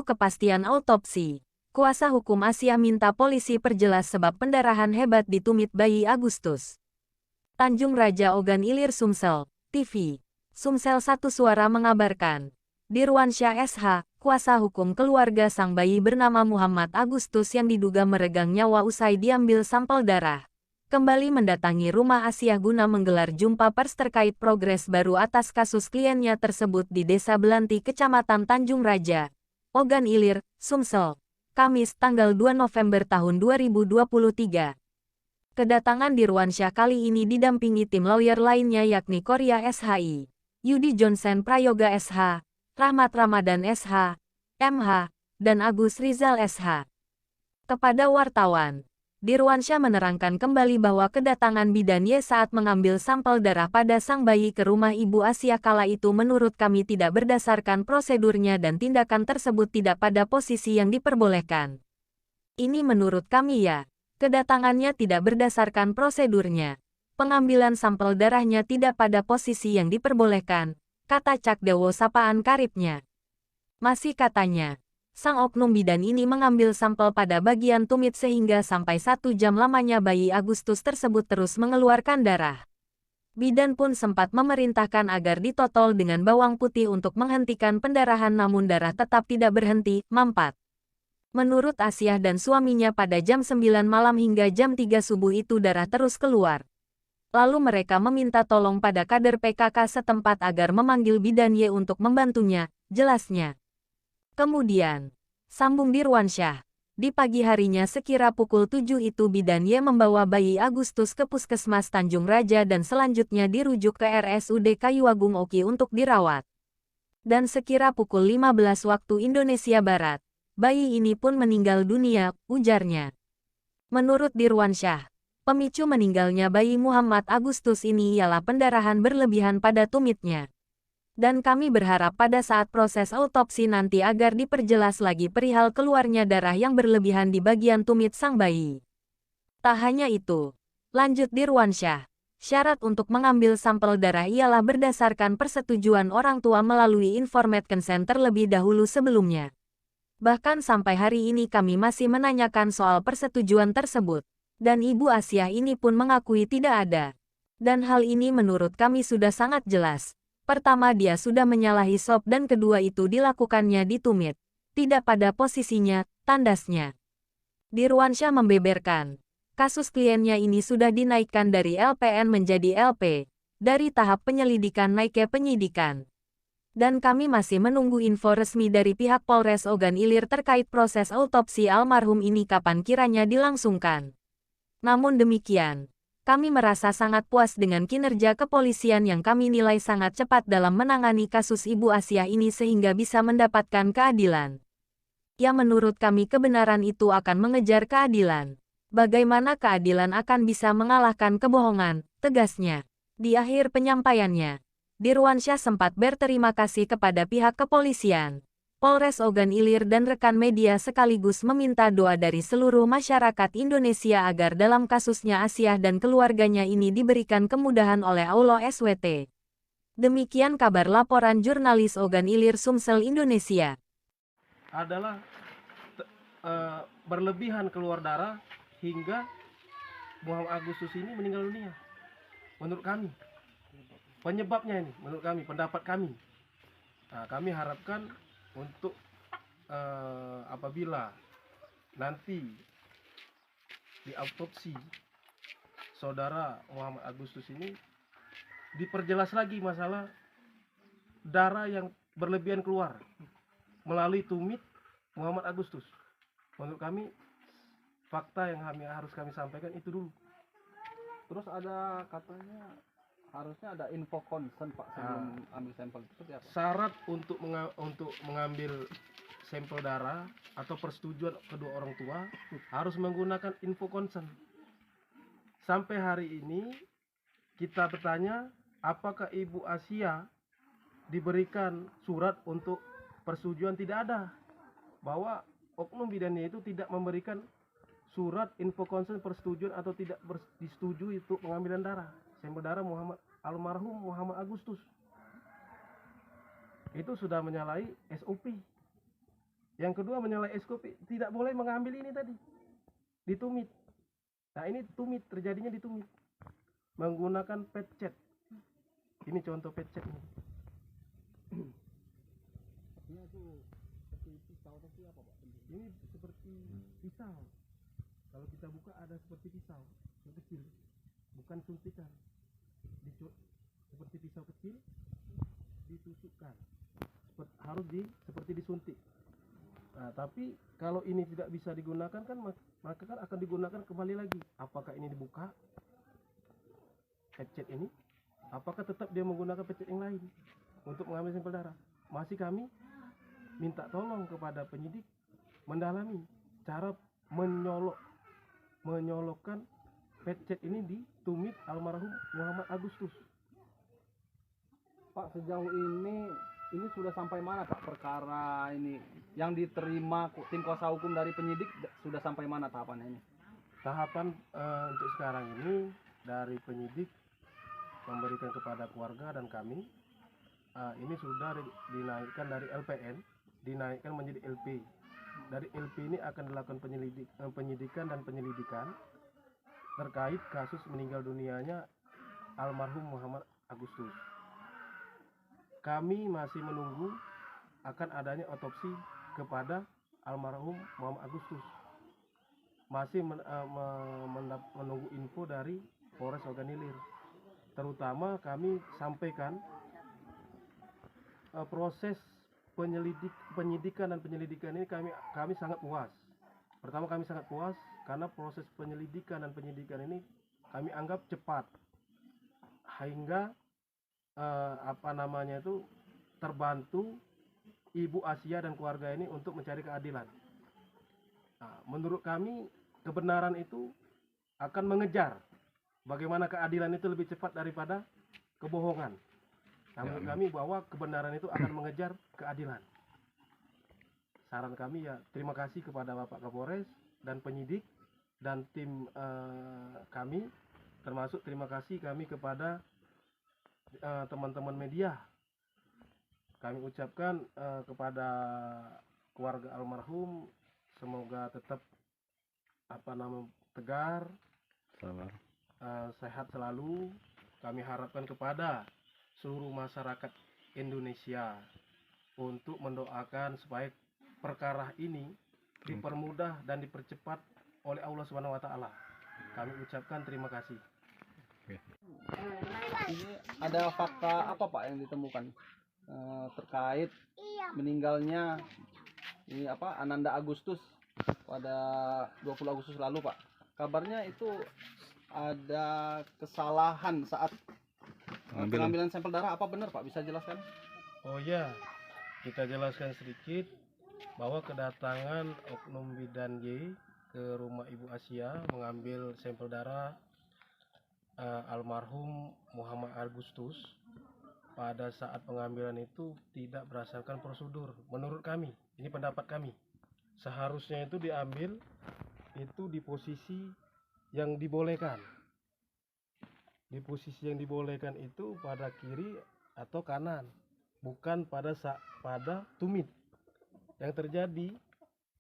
Untuk kepastian autopsi, kuasa hukum Asia minta polisi perjelas sebab pendarahan hebat di tumit bayi Agustus. Tanjung Raja Ogan Ilir Sumsel, TV. Sumsel Satu Suara mengabarkan, Dirwansyah SH, kuasa hukum keluarga sang bayi bernama Muhammad Agustus yang diduga meregang nyawa usai diambil sampel darah, kembali mendatangi rumah Asia guna menggelar jumpa pers terkait progres baru atas kasus kliennya tersebut di Desa Belanti, Kecamatan Tanjung Raja, Ogan Ilir, Sumsel, Kamis tanggal 2 November tahun 2023. Kedatangan Dirwansyah kali ini didampingi tim lawyer lainnya yakni Korea SHI, Yudi Johnson Prayoga SH, Rahmat Ramadan SH, MH, dan Agus Rizal SH. Kepada wartawan, Dirwansyah menerangkan kembali bahwa kedatangan bidan Y saat mengambil sampel darah pada sang bayi ke rumah Ibu Asia kala itu menurut kami tidak berdasarkan prosedurnya dan tindakan tersebut tidak pada posisi yang diperbolehkan. Ini menurut kami ya, kedatangannya tidak berdasarkan prosedurnya. Pengambilan sampel darahnya tidak pada posisi yang diperbolehkan, kata Cak Dewo sapaan karibnya. Masih katanya, sang oknum bidan ini mengambil sampel pada bagian tumit sehingga sampai 1 jam lamanya bayi Agustus tersebut terus mengeluarkan darah. Bidan pun sempat memerintahkan agar ditotol dengan bawang putih untuk menghentikan pendarahan namun darah tetap tidak berhenti, mampat. Menurut Asia dan suaminya pada jam 9 malam hingga jam 3 subuh itu darah terus keluar. Lalu mereka meminta tolong pada kader PKK setempat agar memanggil bidan Y untuk membantunya, jelasnya. Kemudian, sambung Dirwansyah, di pagi harinya sekira pukul 7 itu bidan Y membawa bayi Agustus ke Puskesmas Tanjung Raja dan selanjutnya dirujuk ke RSUD Kayuagung Oki untuk dirawat. Dan sekira pukul 15 waktu Indonesia Barat, bayi ini pun meninggal dunia, ujarnya. Menurut Dirwansyah, pemicu meninggalnya bayi Muhammad Agustus ini ialah pendarahan berlebihan pada tumitnya. Dan kami berharap pada saat proses autopsi nanti agar diperjelas lagi perihal keluarnya darah yang berlebihan di bagian tumit sang bayi. Tak hanya itu, lanjut Dirwansyah, syarat untuk mengambil sampel darah ialah berdasarkan persetujuan orang tua melalui informed consent terlebih dahulu sebelumnya. Bahkan sampai hari ini kami masih menanyakan soal persetujuan tersebut, dan Ibu Asia ini pun mengakui tidak ada. Dan hal ini menurut kami sudah sangat jelas. Pertama dia sudah menyalahi SOP dan kedua itu dilakukannya di tumit, tidak pada posisinya, tandasnya. Dirwansyah membeberkan, kasus kliennya ini sudah dinaikkan dari LPN menjadi LP, dari tahap penyelidikan naik ke penyidikan. Dan kami masih menunggu info resmi dari pihak Polres Ogan Ilir terkait proses autopsi almarhum ini kapan kiranya dilangsungkan. Namun demikian, kami merasa sangat puas dengan kinerja kepolisian yang kami nilai sangat cepat dalam menangani kasus Ibu Asia ini sehingga bisa mendapatkan keadilan. Ya menurut kami kebenaran itu akan mengejar keadilan. Bagaimana keadilan akan bisa mengalahkan kebohongan, tegasnya. Di akhir penyampaiannya, Dirwansyah sempat berterima kasih kepada pihak kepolisian, Polres Ogan Ilir dan rekan media sekaligus meminta doa dari seluruh masyarakat Indonesia agar dalam kasusnya Asia dan keluarganya ini diberikan kemudahan oleh Allah SWT. Demikian kabar laporan jurnalis Ogan Ilir Sumsel Indonesia. Adalah berlebihan keluar darah hingga Muhammad Agustus ini meninggal dunia. Menurut kami, penyebabnya ini, menurut kami, pendapat kami. Nah, kami harapkan untuk apabila nanti di autopsi saudara Muhammad Agustus ini diperjelas lagi masalah darah yang berlebihan keluar melalui tumit Muhammad Agustus. Menurut kami fakta yang harus kami sampaikan itu dulu. Terus ada katanya harusnya ada info consent Pak sebelum ambil sampel itu seperti apa? Syarat untuk mengambil sampel darah atau persetujuan kedua orang tua harus menggunakan info consent. Sampai hari ini kita bertanya apakah Ibu Asia diberikan surat untuk persetujuan, tidak ada. Bahwa oknum bidannya itu tidak memberikan surat info consent persetujuan atau tidak disetujui untuk pengambilan darah. Sampel darah almarhum Muhammad Agustus. Itu sudah menyalahi SOP. Yang kedua menyalahi SOP, tidak boleh mengambil ini tadi, ditumit. Nah ini tumit, terjadinya ditumit menggunakan pencet. Ini contoh pencet ini. Ini tuh seperti pisau tapi apa Pak? Ini seperti pisau. Kalau kita buka ada seperti pisau yang kecil, bukan suntikan. Seperti pisau kecil ditusukkan. Harus seperti disuntik. Nah, tapi kalau ini tidak bisa digunakan kan maka kan akan digunakan kembali lagi. Apakah ini dibuka pencet ini? Apakah tetap dia menggunakan pencet yang lain untuk mengambil sampel darah? Masih kami minta tolong kepada penyidik mendalami cara menyolokkan pencet ini di tumit almarhum Muhammad Agustus. Pak, sejauh ini sudah sampai mana Pak perkara ini yang diterima tim kuasa hukum dari penyidik, sudah sampai mana tahapannya ini? Tahapan untuk sekarang ini dari penyidik memberikan kepada keluarga dan kami ini sudah dinaikkan dari LPN dinaikkan menjadi LP. Dari LP ini akan dilakukan penyidikan dan penyelidikan terkait kasus meninggal dunianya almarhum Muhammad Agustus. Kami masih menunggu akan adanya otopsi kepada almarhum Muhammad Agustus. Masih menunggu info dari Polres Ogan Ilir. Terutama kami sampaikan proses penyidikan dan penyelidikan ini kami sangat puas. Pertama kami sangat puas karena proses penyelidikan dan penyidikan ini kami anggap cepat, hingga terbantu Ibu Asia dan keluarga ini untuk mencari keadilan. Nah, menurut kami kebenaran itu akan mengejar bagaimana keadilan itu lebih cepat daripada kebohongan. Nah, menurut kami bahwa kebenaran itu akan mengejar keadilan. Saran kami ya terima kasih kepada Bapak Kapolres dan penyidik dan tim kami, termasuk terima kasih kami kepada teman-teman media. Kami ucapkan kepada keluarga almarhum semoga tetap tegar, sehat selalu. Kami harapkan kepada seluruh masyarakat Indonesia untuk mendoakan supaya perkara ini dipermudah dan dipercepat oleh Allah Subhanahu wa taala. Kami ucapkan terima kasih. Ini ada fakta apa Pak yang ditemukan terkait meninggalnya ini Ananda Agustus pada 20 Agustus lalu Pak? Kabarnya itu ada kesalahan saat pengambilan sampel darah, apa benar Pak? Bisa jelaskan? Oh ya, kita jelaskan sedikit bahwa kedatangan Oknum Bidan Y ke rumah Ibu Asia mengambil sampel darah almarhum Muhammad Agustus pada saat pengambilan itu tidak berdasarkan prosedur. Menurut kami, ini pendapat kami, seharusnya itu diambil itu di posisi yang dibolehkan. Di posisi yang dibolehkan itu pada kiri atau kanan, bukan pada tumit. Yang terjadi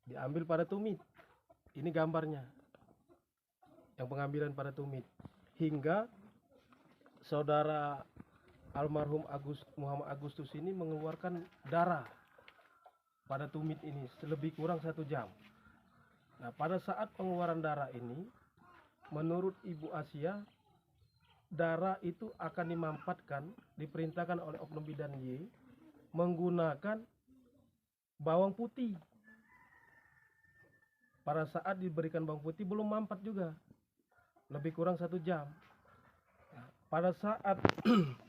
diambil pada tumit. Ini gambarnya, yang pengambilan pada tumit, hingga saudara almarhum Muhammad Agustus ini mengeluarkan darah pada tumit ini lebih kurang 1 jam. Nah, pada saat pengeluaran darah ini, menurut Ibu Asia, darah itu akan diperintahkan oleh Oknum Bidan Y menggunakan bawang putih. Pada saat diberikan bawang putih belum mampat juga, lebih kurang 1 jam. Nah, pada saat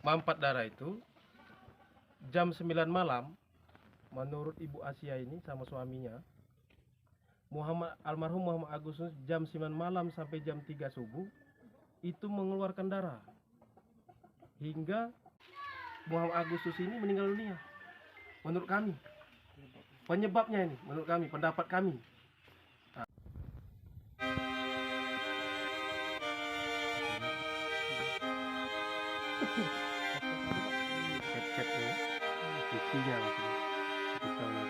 mampat darah itu jam 9 malam, menurut Ibu Asia ini sama suaminya, almarhum Muhammad Agustus jam 9 malam sampai jam 3 subuh itu mengeluarkan darah, hingga Muhammad Agustus ini meninggal dunia. Menurut kami penyebabnya ini, menurut kami, pendapat kami. Cek ini isinya maksudnya pisaunya.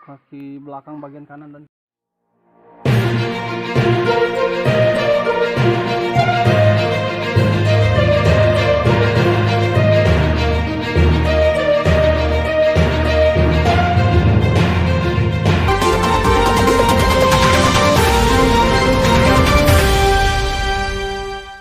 kaki belakang bagian kanan dan